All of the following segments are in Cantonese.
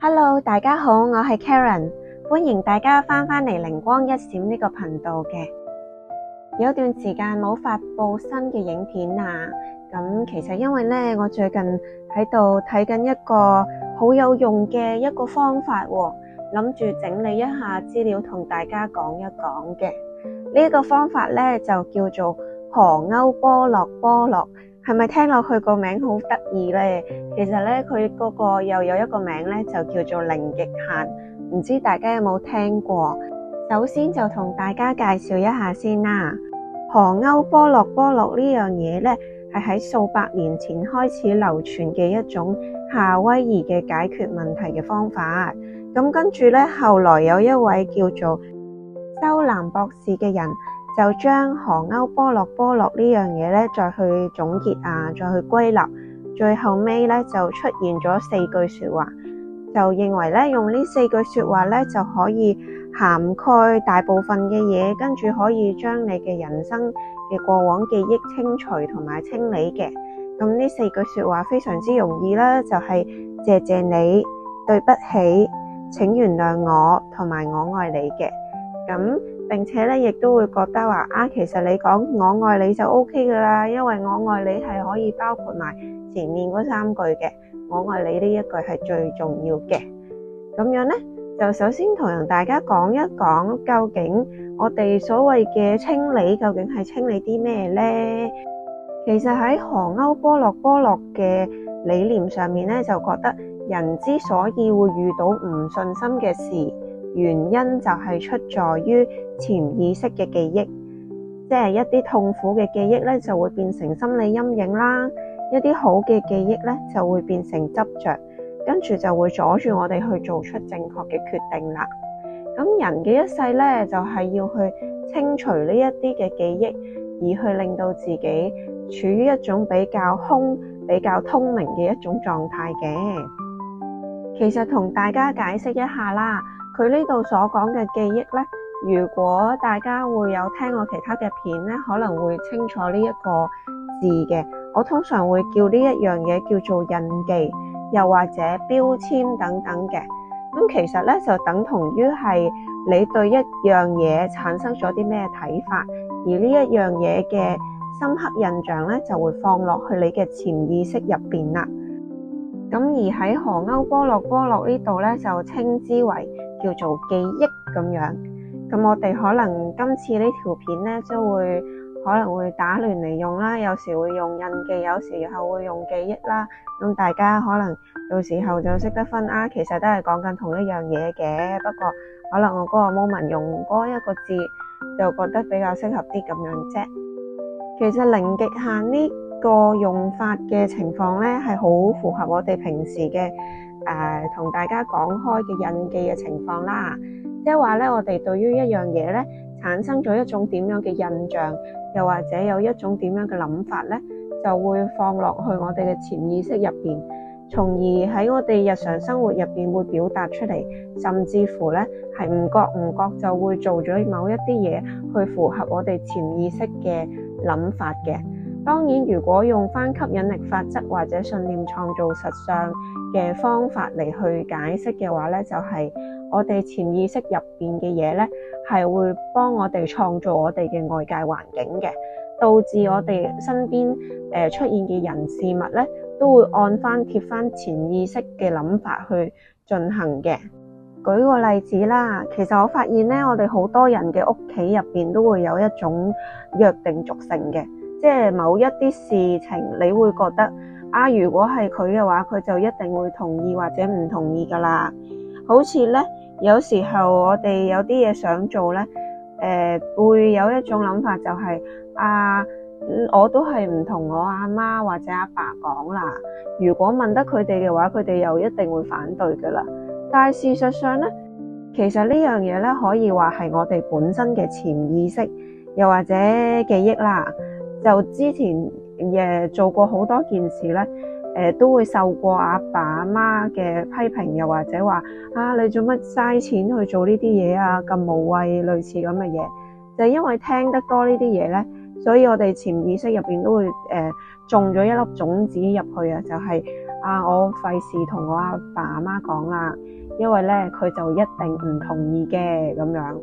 Hello，大家好，我係 Karen，歡迎大家返嚟靈光一閃呢個頻道嘅。有段時間冇發佈新嘅影片啊，咁其實因為呢，我最近喺度睇緊一個好有用嘅一個方法喎，諗住整理一下資料同大家講一講嘅。呢個方法呢，就叫做河勾波洛，係咪聽落去個名好得意呢？其實呢，佢嗰個又有一個名呢，就叫做零極限，唔知大家有冇聽過？首先就同大家介紹一下先啦。河勾波洛呢樣嘢呢，係喺數百年前開始流傳嘅一種夏威夷嘅解決問題嘅方法。咁跟住呢，後來有一位叫做修南博士嘅人，就將河勾波洛呢樣嘢咧，再去總結再去歸納，最後尾咧就出現咗4句說話，就認為咧用呢4句說話咧就可以涵蓋大部分嘅嘢，跟住可以將你嘅人生嘅過往記憶清除同埋清理嘅。咁呢4句說話非常之容易啦，就係謝謝你、對不起、請原諒我同埋我愛你嘅。咁並且咧，亦都會覺得話其實你講我愛你就 OK 噶啦，因為我愛你係可以包括埋前面嗰3句嘅，我愛你呢一句係最重要嘅。咁樣咧，就首先同大家講一講，究竟我哋所謂嘅清理，究竟係清理啲咩咧？其實喺河勾波洛嘅理念上面咧，就覺得人之所以會遇到唔順心嘅事，原因就係出在於潛意識嘅記憶，即係一啲痛苦嘅記憶咧就會變成心理陰影啦，一啲好嘅記憶咧就會變成執着，跟住就會阻住我哋去做出正確嘅決定啦。咁人嘅一世咧就係要去清除呢一啲嘅記憶，而去令到自己處於一種比較空、比較通明嘅一種狀態嘅。其實同大家解釋一下啦，佢呢度所講嘅記憶呢，如果大家會有聽過其他嘅片呢，可能會清楚呢一個字嘅。我通常會叫呢一樣嘢叫做印記，又或者標籤等等嘅。咁其實呢，就等同於係你對一樣嘢產生咗啲咩睇法，而呢一樣嘢嘅深刻印象呢，就會放落去你嘅潛意識入邊啦。咁而喺河勾波洛呢度咧，就稱之為叫做記憶咁樣。咁我哋可能今次呢條片咧，可能會打亂嚟用啦，有時會用印記，有時候會用記憶啦。咁大家可能到時候就識得分其實都係講緊同一樣嘢嘅，不過可能我嗰個 moment 用嗰一個字就覺得比較適合啲咁樣啫。其實零極限呢個用法嘅情況咧，係好符合我哋平時嘅同大家講開嘅印記嘅情況啦。即係話咧，我哋對於一樣嘢咧產生咗一種點樣嘅印象，又或者有一種點樣嘅諗法咧，就會放落去我哋嘅潛意識入邊，從而喺我哋日常生活入邊會表達出嚟，甚至乎咧係唔覺就會做咗某一啲嘢去符合我哋潛意識嘅諗法嘅。當然，如果用翻吸引力法則或者信念創造實相嘅方法嚟去解釋嘅話咧，就係我哋潛意識入邊嘅嘢咧，係會幫我哋創造我哋嘅外界環境嘅，導致我哋身邊出現嘅人事物咧，都會按翻貼翻潛意識嘅諗法去進行嘅。舉個例子啦，其實我發現咧，我哋好多人嘅屋企入邊都會有一種約定俗成嘅。即係某一啲事情，你會覺得如果係佢嘅話，佢就一定會同意或者唔同意噶啦。好似咧，有時候我哋有啲嘢想做咧，會有一種諗法就係我都係唔同我阿媽或者阿爸講啦。如果問得佢哋嘅話，佢哋又一定會反對噶啦。但係事實上咧，其實呢樣嘢咧，可以話係我哋本身嘅潛意識，又或者記憶啦。就之前做過好多件事咧，都會受過阿爸阿媽嘅批評，又或者話你做乜嘥錢去做呢啲嘢咁無謂，類似咁嘅嘢。就係因為聽得多呢啲嘢咧，所以我哋潛意識入邊都會種咗一粒種子入去就係我費事同我阿爸阿媽講啦，因為咧佢就一定唔同意嘅咁樣。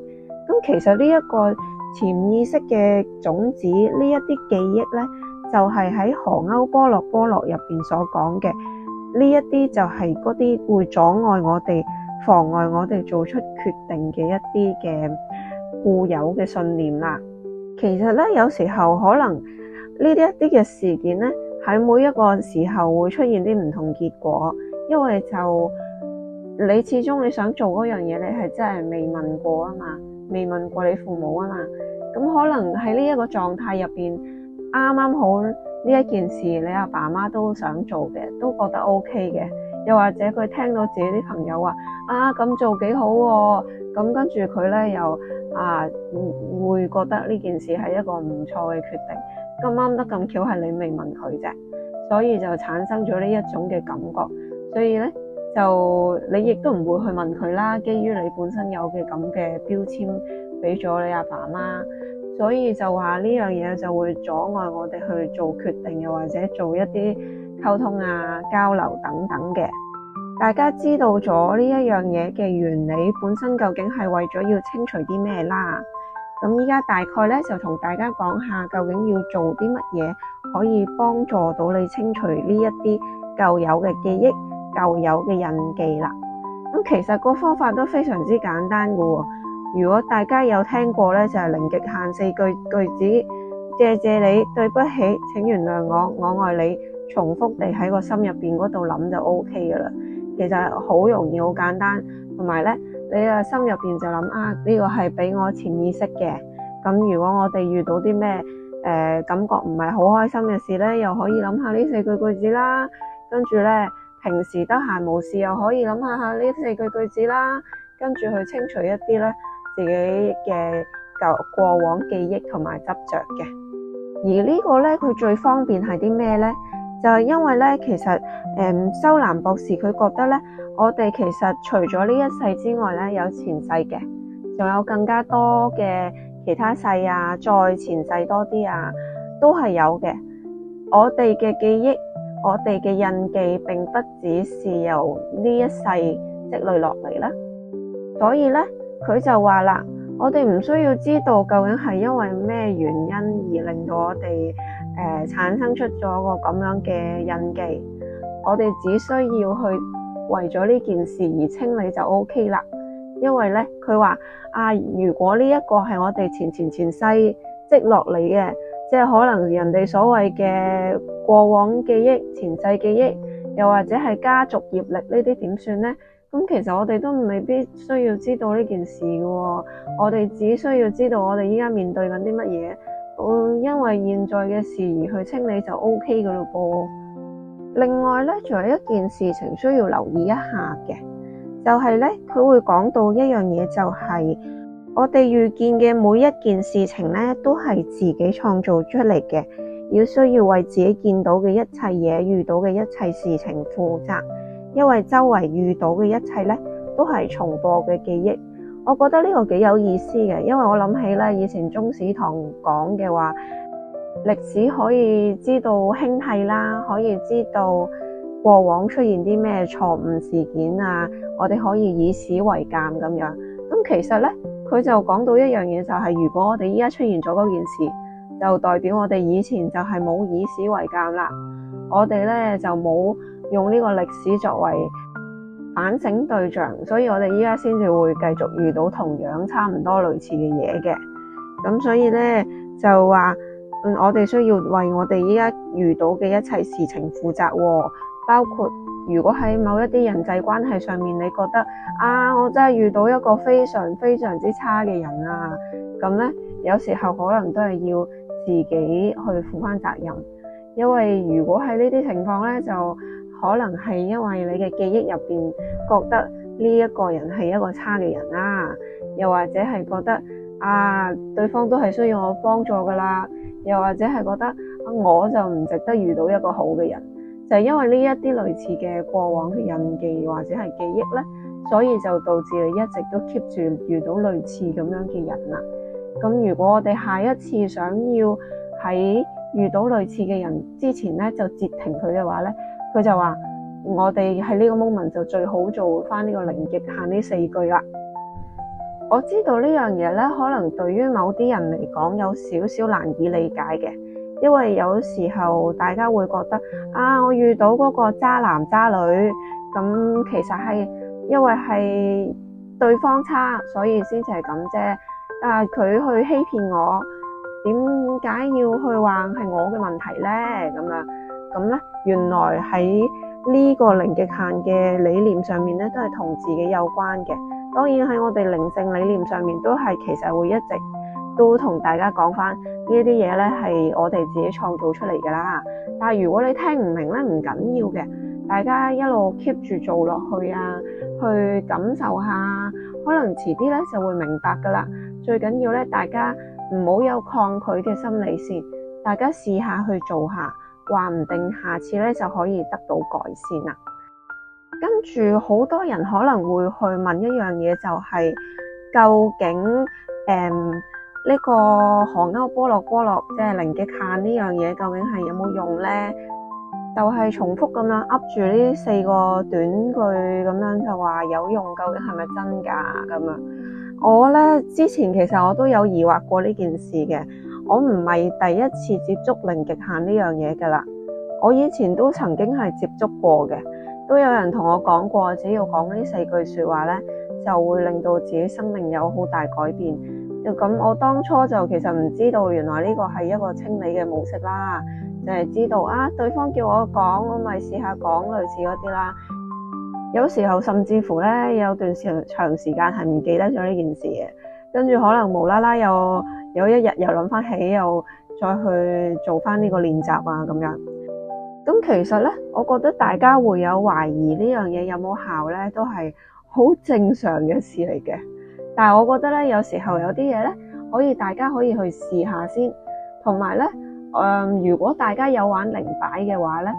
咁其實呢一個潛意識嘅種子，呢一啲記憶咧，就係喺荷歐波洛入邊所講嘅，呢一啲就係嗰啲會阻礙我哋、妨礙我哋做出決定嘅一啲嘅固有嘅信念啦。其實咧，有時候可能呢啲一啲嘅事件咧，喺每一個時候會出現啲唔同結果，因為就你始終你想做嗰樣嘢，你係真係未問過啊嘛，未問過你父母啊嘛，咁可能喺呢一個狀態入邊，啱啱好呢一件事，你阿爸阿媽都想做嘅，都覺得 OK 嘅，又或者佢聽到自己啲朋友話咁做幾好喎，咁跟住佢咧又會覺得呢件事係一個唔錯嘅決定，咁啱得咁巧係你未問佢啫，所以就產生咗呢一種嘅感覺，所以咧就你亦都唔會去問佢啦，基於你本身有嘅咁嘅標籤俾咗你阿爸阿媽，所以就話呢樣嘢就會阻礙我哋去做決定，又或者做一啲溝通交流等等嘅。大家知道咗呢一樣嘢嘅原理本身究竟係為咗要清除啲咩啦？咁依家大概咧就同大家講下究竟要做啲乜嘢可以幫助到你清除呢一啲舊有嘅記憶、舊有嘅印記啦。咁其實個方法都非常之簡單㗎喎。如果大家有聽過咧，就係零極限4句子，謝你，對不起，請原諒我，我愛你，重複地喺個心入邊嗰度諗就 OK 噶啦。其實好容易，好簡單，同埋咧，你嘅心入邊就諗呢個係俾我潛意識嘅。咁如果我哋遇到啲咩感覺唔係好開心嘅事咧，又可以諗下呢4句子啦。跟住咧，平時得閒無事又可以諗下呢4句子啦。跟住去清除一啲咧自己嘅過往記憶同埋執着嘅。而呢個咧，佢最方便係啲咩咧？就係因為咧，其實修蘭博士佢覺得咧，我哋其實除咗呢一世之外咧，有前世嘅，仲有更加多嘅其他世再前世多啲都係有嘅。我哋嘅記憶，我哋嘅印記並不只是由呢一世積累落嚟啦。所以咧，佢就話啦，我哋唔需要知道究竟係因為咩原因而令到我哋產生出咗個咁樣嘅印記，我哋只需要去為咗呢件事而清理就 OK 啦。因為咧，佢話如果呢一個係我哋前世積落嚟嘅，即係可能人哋所謂嘅過往記憶、前世記憶，又或者係家族業力呢啲點算咧？咁其實我哋都未必需要知道呢件事嘅喎，我哋只需要知道我哋依家面對緊啲乜嘢，因為現在嘅事而去清理就 OK 嘅咯噃。另外咧，仲有一件事情需要留意一下嘅，就係咧，佢會講到一樣嘢，就係我哋遇見嘅每一件事情咧，都係自己創造出嚟嘅，要需要為自己見到嘅一切嘢、遇到嘅一切事情負責。因為周圍遇到嘅一切咧，都係重播嘅記憶。我覺得呢個幾有意思嘅，因為我諗起咧，以前中史堂講嘅話，歷史可以知道興替啦，可以知道過往出現啲咩錯誤事件我哋可以以史為鑑咁樣。咁其實咧，佢就講到一樣嘢，就係如果我哋依家出現咗嗰件事，就代表我哋以前就係冇以史為鑑啦。我哋咧就冇用呢個歷史作為反省對象，所以我哋依家先至會繼續遇到同樣差唔多類似嘅嘢嘅。咁所以咧就話我哋需要為我哋依家遇到嘅一切事情負責喎，包括如果喺某一啲人際關係上面，你覺得我真係遇到一個非常非常之差嘅人咁咧有時候可能都係要自己去負翻責任。因為如果喺呢啲情況咧，就可能係因為你嘅記憶入邊覺得呢一個人係一個差嘅人又或者係覺得對方都係需要我幫助噶啦，又或者係覺得我就唔值得遇到一個好嘅人，就係因為呢一啲類似嘅過往嘅印記或者係記憶咧，所以就導致你一直都 keep 住遇到類似咁樣嘅人啦。咁如果我哋下一次想要喺遇到類似嘅人之前咧，就截停佢嘅話咧，佢就話我哋喺呢個 moment 就最好做翻呢個零極限呢4句啦。我知道呢樣嘢咧，可能對於某啲人嚟講有少少難以理解嘅，因為有時候大家會覺得我遇到嗰個渣男渣女，咁其實係因為係對方差，所以先至係咁啫。佢去欺騙我，點解要去話係我嘅問題咧？咁咧，原來喺呢個零極限嘅理念上面咧，都係同自己有關嘅。當然喺我哋靈性理念上面都係其實會一直都同大家講翻呢一啲嘢咧，係我哋自己創造出嚟噶啦。但係如果你聽唔明咧，唔緊要嘅，大家一路 keep 住做落去去感受下，可能遲啲咧就會明白噶啦。最緊要咧，大家唔好有抗拒嘅心理先，大家試下去做下，話唔定下次咧就可以得到改善啦。跟住好多人可能會去問一樣嘢，就係究竟呢個荷歐波洛即係零極限呢樣嘢，究竟係有冇用咧？就係重複咁樣噏住呢4個短句咁樣就話有用，究竟係咪真㗎咁樣？我咧之前其實我都有疑惑過呢件事嘅，我唔係第一次接觸零極限呢樣嘢㗎啦，我以前都曾經係接觸過嘅。都有人同我講過，只要講呢4句說話咧，就會令到自己生命有好大改變。咁我當初就其實唔知道，原來呢個係一個清理嘅模式啦，就係知道對方叫我講，我咪試下講類似嗰啲啦。有時候甚至乎咧，有段長時間係唔記得咗呢件事嘅，跟住可能無啦啦有一日又諗翻起，又再去做翻呢個練習咁樣。咁其實咧，我覺得大家會有懷疑呢樣嘢有冇效咧，都係好正常嘅事嚟嘅。但係我覺得咧，有時候有啲嘢咧，大家可以去試下先。同埋咧，如果大家有玩靈擺嘅話咧，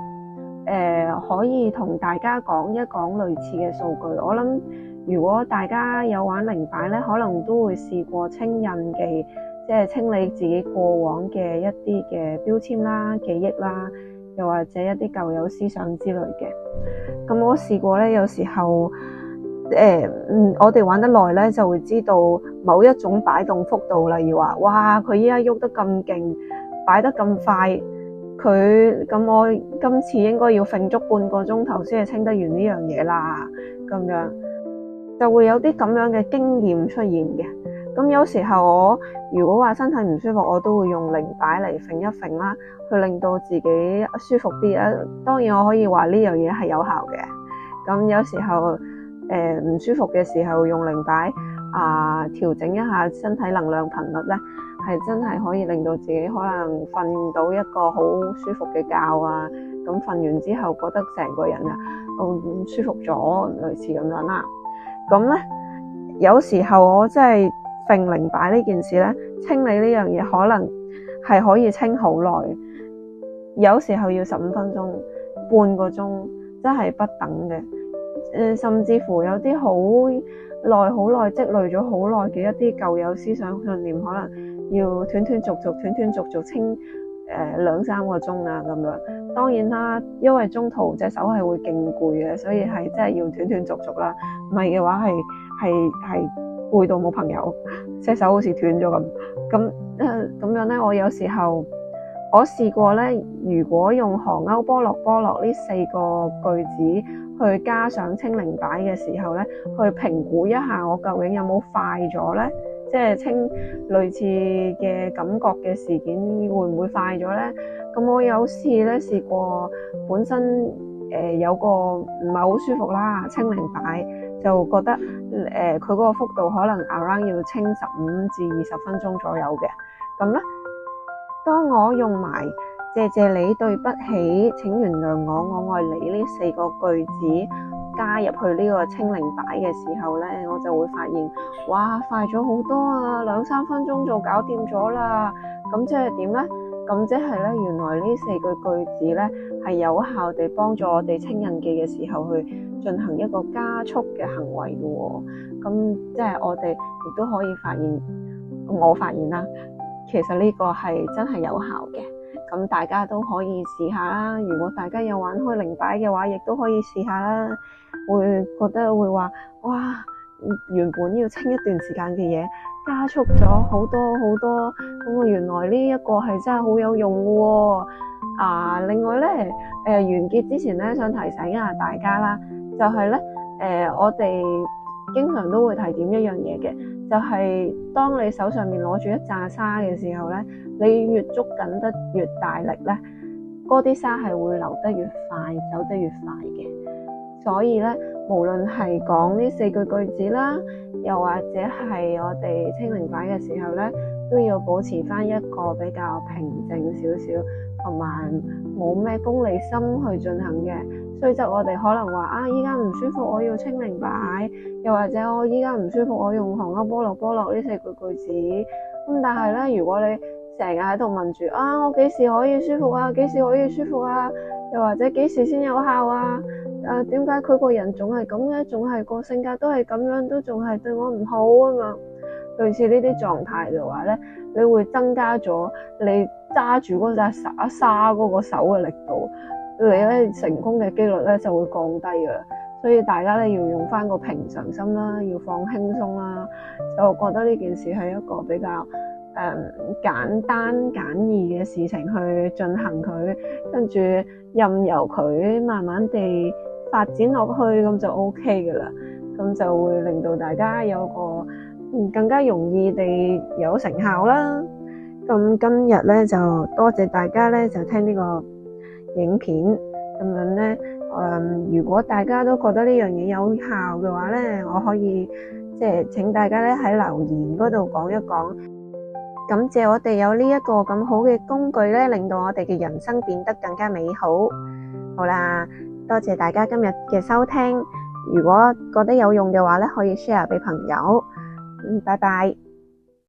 可以同大家講一講類似嘅數據。我諗如果大家有玩靈擺咧，可能都會試過清印記，即係清理自己過往嘅一啲嘅標籤啦、記憶啦。又或者一啲舊有思想之類嘅，咁我試過咧，有時候我哋玩得耐咧，就會知道某一種擺動幅度，例如話，哇，佢依家喐得咁勁，擺得咁快，咁我今次應該要揈足半個鐘頭先係清得完呢樣嘢啦，咁樣就會有啲咁樣嘅經驗出現嘅。咁有時候我如果話身體唔舒服，我都會用靈擺嚟揈一揈啦，去令到自己舒服啲啊。當然我可以話呢樣嘢係有效嘅。咁有時候唔舒服嘅時候用靈擺調整一下身體能量頻率咧，係真係可以令到自己可能瞓到一個好舒服嘅覺啊。咁瞓完之後覺得成個人舒服咗，類似咁樣啦。咁咧有時候我真係揈靈擺呢件事咧，清理呢樣嘢可能係可以清好耐，有時候要15分鐘、半個鐘，真係不等嘅。甚至乎有啲好耐積累咗好耐嘅一啲舊有思想信念，可能要斷斷續續清2-3個鐘咁樣。當然啦，因為中途隻手係會勁攰嘅，所以係真係要斷斷續續啦。唔係嘅話係攰到冇朋友，隻手好似斷咗咁樣咧。我有時候我試過咧，如果用荷歐波洛呢4個句子去加上清靈擺嘅時候咧，去評估一下我究竟有冇快咗咧，即係清類似嘅感覺嘅事件會唔會快咗咧？咁我有試過本身有個唔係好舒服啦，清靈擺就覺得佢嗰個幅度可能 around 要清15至20分鐘左右嘅。咁咧，當我用埋謝你、對不起、請原諒我、我愛你呢4個句子加入去呢個清靈擺嘅時候咧，我就會發現，哇，快咗好多啊！2-3分鐘就搞掂咗啦。咁即係點咧？咁即係咧，原來呢4句子咧係有效地幫助我哋清印記嘅時候去進行一個加速嘅行為嘅喎。咁即係我哋亦都可以發現，我發現啦，其實呢個係真係有效嘅。咁大家都可以試下啦。如果大家有玩開靈擺嘅話，亦都可以試下啦。會覺得會話哇，原本要清一段時間嘅嘢，加速咗好多好多。咁我原來呢一個係真係好有用嘅喎。另外咧，完結之前咧，想提醒一下大家啦，就係咧，我哋經常都會提點一樣嘢嘅，就係當你手上面攞住一紮沙嘅時候咧，你越捉緊得越大力咧，嗰啲沙係會流得越快，走得越快嘅。所以咧，無論係講呢4句句子啦，又或者係我哋清靈擺嘅時候咧，都要保持翻一個比較平靜少少，同埋冇咩功利心去進行嘅。雖則我哋可能話依家唔舒服，我要清靈擺，又或者我依家唔舒服，我用紅歐波洛呢4句句子。咁但係咧，如果你成日喺度問住我幾時可以舒服啊？幾時可以舒服啊？又或者幾時先有效啊？點解佢個人總係咁嘅，總係個性格都係咁樣，都仲係對我唔好啊嘛？類似呢啲狀態嘅話咧，你會增加咗你揸住嗰紮沙嗰個手嘅力度，你咧成功嘅機率咧就會降低噶啦。所以大家咧要用翻個平常心啦，要放輕鬆啦。就覺得呢件事係一個比較簡單簡易嘅事情去進行佢，跟住任由佢慢慢地發展落去，咁就 OK 噶啦。咁就會令到大家有個更加容易地有成效啦。咁今日咧就多謝大家咧就聽呢個影片咁樣咧。如果大家都覺得呢樣嘢有效嘅話咧，我可以請大家咧喺留言嗰度講一講。感謝我哋有呢一個咁好嘅工具咧，令到我哋嘅人生變得更加美好。好啦，多謝大家今日嘅收聽。如果覺得有用嘅話咧，可以 share 俾朋友。拜拜。